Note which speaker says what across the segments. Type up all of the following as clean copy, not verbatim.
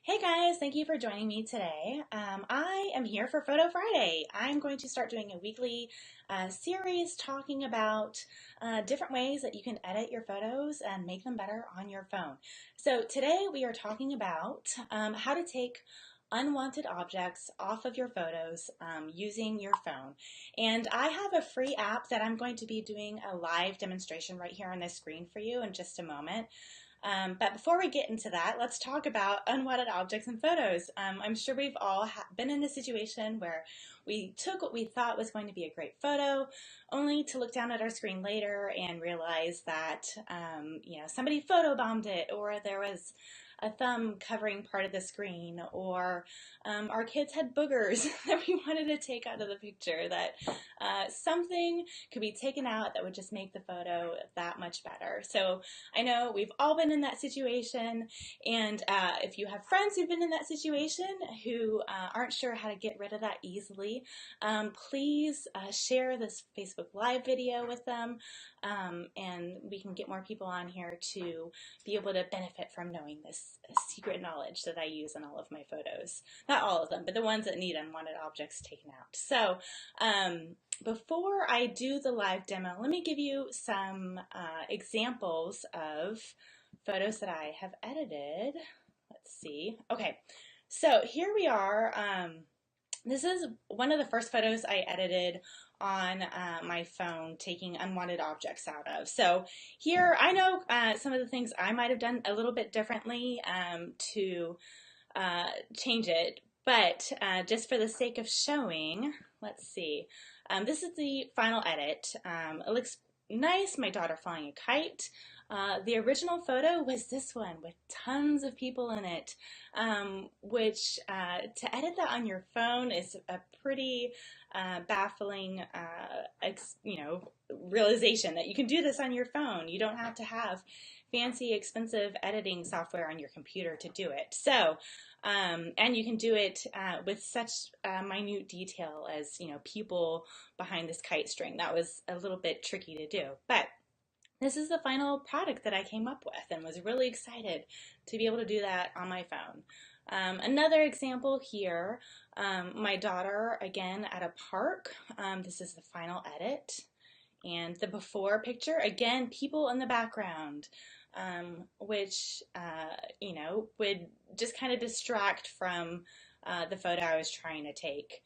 Speaker 1: Hey guys, thank you for joining me today. I am here for Photo Friday. I'm going to start doing a weekly series talking about different ways that you can edit your photos and make them better on your phone. So today we are talking about how to take unwanted objects off of your photos using your phone. And I have a free app that I'm going to be doing a live demonstration right here on this screen for you in just a moment. But before we get into that, let's talk about unwanted objects in photos. I'm sure we've all been in a situation where we took what we thought was going to be a great photo, only to look down at our screen later and realize that somebody photobombed it, or there was a thumb covering part of the screen, or our kids had boogers that we wanted to take out of the picture, that something could be taken out that would just make the photo that much better. So I know we've all been in that situation, and if you have friends who've been in that situation who aren't sure how to get rid of that easily, please share this Facebook Live video with them, and we can get more people on here to be able to benefit from knowing this secret knowledge that I use in all of my photos. Not all of them, but the ones that need unwanted objects taken out. So before I do the live demo, let me give you some examples of photos that I have edited. Let's see. Okay, so here we are. This is one of the first photos I edited on my phone, taking unwanted objects out of. So here, I know some of the things I might have done a little bit differently to change it, but just for the sake of showing, let's see. This is the final edit. It looks nice, my daughter flying a kite. The original photo was this one with tons of people in it, which to edit that on your phone is a pretty baffling, realization that you can do this on your phone. You don't have to have fancy, expensive editing software on your computer to do it. So, and you can do it with such minute detail as, people behind this kite string. That was a little bit tricky to do, but this is the final product that I came up with and was really excited to be able to do that on my phone. Another example here, my daughter, again, at a park. This is the final edit. And the before picture, again, people in the background, which, would just kind of distract from the photo I was trying to take.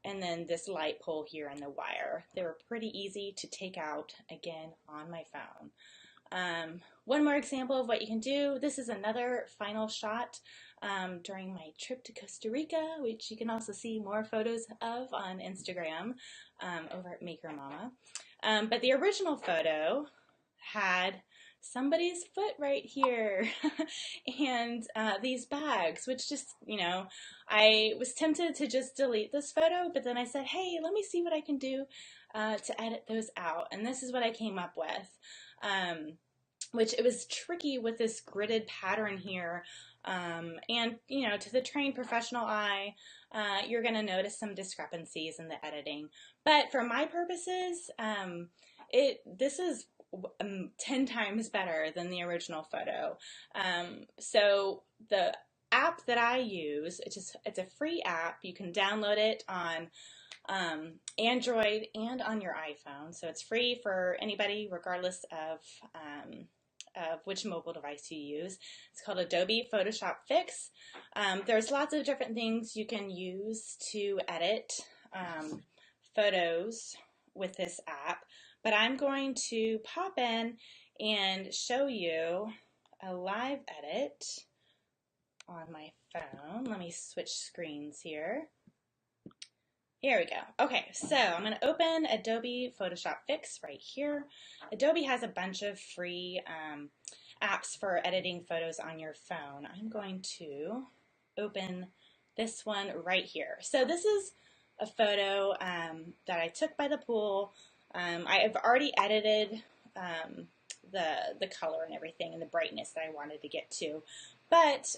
Speaker 1: And then this light pole here and the wire. They were pretty easy to take out, again, on my phone. One more example of what you can do. This is another final shot during my trip to Costa Rica, which you can also see more photos of on Instagram over at Maker Mama. But the original photo had somebody's foot right here and these bags, which just, I was tempted to just delete this photo, but then I said, hey, let me see what I can do to edit those out. And this is what I came up with, which it was tricky with this gridded pattern here. And, to the trained professional eye, you're going to notice some discrepancies in the editing. But for my purposes, this is 10 times better than the original photo. So the app that I use, it's a free app. You can download it on Android and on your iPhone. So it's free for anybody, regardless of which mobile device you use. It's called Adobe Photoshop Fix. There's lots of different things you can use to edit photos with this app, but I'm going to pop in and show you a live edit on my phone. Let me switch screens here. Here we go. Okay, so I'm going to open Adobe Photoshop Fix right here. Adobe has a bunch of free apps for editing photos on your phone. I'm going to open this one right here. So this is a photo that I took by the pool. I have already edited the color and everything and the brightness that I wanted to get to, but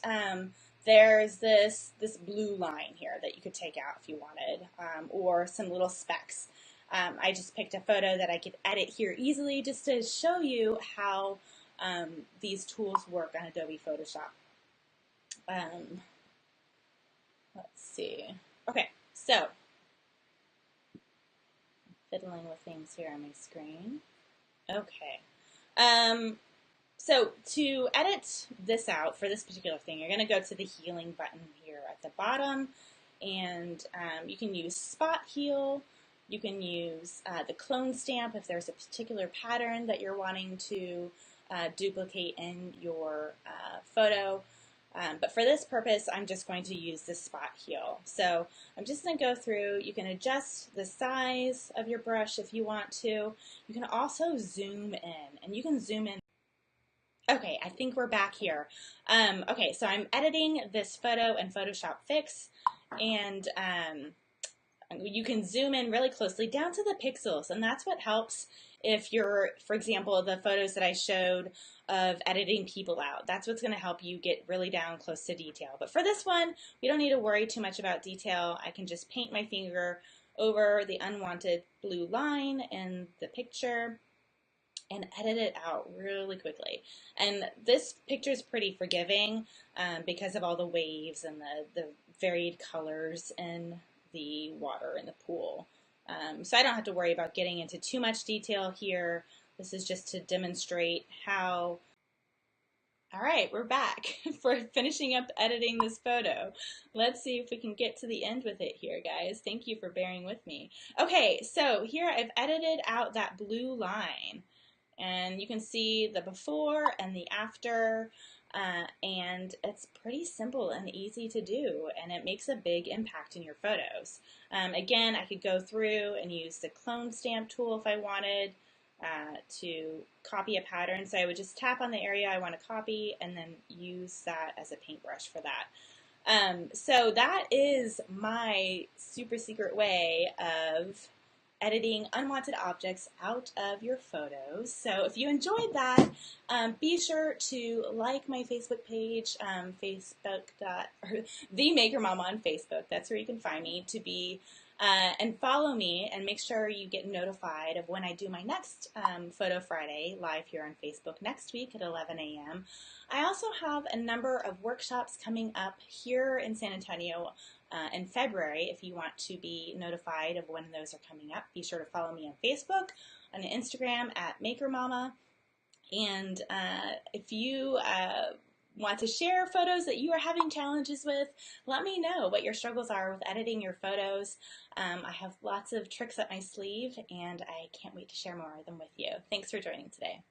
Speaker 1: there's this blue line here that you could take out if you wanted, or some little specks. I just picked a photo that I could edit here easily just to show you how these tools work on Adobe Photoshop. Um, let's see. Okay, so fiddling with things here on my screen. Okay. Um, so to edit this out for this particular thing, you're going to go to the healing button here at the bottom, and you can use Spot Heal. You can use the clone stamp if there's a particular pattern that you're wanting to duplicate in your photo. But for this purpose, I'm just going to use the Spot Heal. So I'm just going to go through. You can adjust the size of your brush if you want to. You can also zoom in, and you can zoom in. Okay, I think we're back here. Okay, so I'm editing this photo in Photoshop Fix, and you can zoom in really closely down to the pixels, and that's what helps if you're, for example, the photos that I showed of editing people out. That's what's going to help you get really down close to detail. But for this one, we don't need to worry too much about detail. I can just paint my finger over the unwanted blue line in the picture and edit it out really quickly. And this picture is pretty forgiving because of all the waves and the varied colors in the water in the pool. So I don't have to worry about getting into too much detail here. This is just to demonstrate how. All right, we're back for finishing up editing this photo. Let's see if we can get to the end with it here, guys. Thank you for bearing with me. Okay, so here I've edited out that blue line. And you can see the before and the after, and it's pretty simple and easy to do, and it makes a big impact in your photos. Again, I could go through and use the clone stamp tool if I wanted to copy a pattern. So I would just tap on the area I want to copy and then use that as a paintbrush for that. So that is my super secret way of editing unwanted objects out of your photos. So if you enjoyed that, be sure to like my Facebook page, The Maker Mama on Facebook. That's where you can find me to be, and follow me, and make sure you get notified of when I do my next Photo Friday live here on Facebook next week at 11 a.m. I also have a number of workshops coming up here in San Antonio in February. If you want to be notified of when those are coming up, be sure to follow me on Facebook, on Instagram at Maker Mama. And if you want to share photos that you are having challenges with, let me know what your struggles are with editing your photos. I have lots of tricks up my sleeve, and I can't wait to share more of them with you. Thanks for joining today.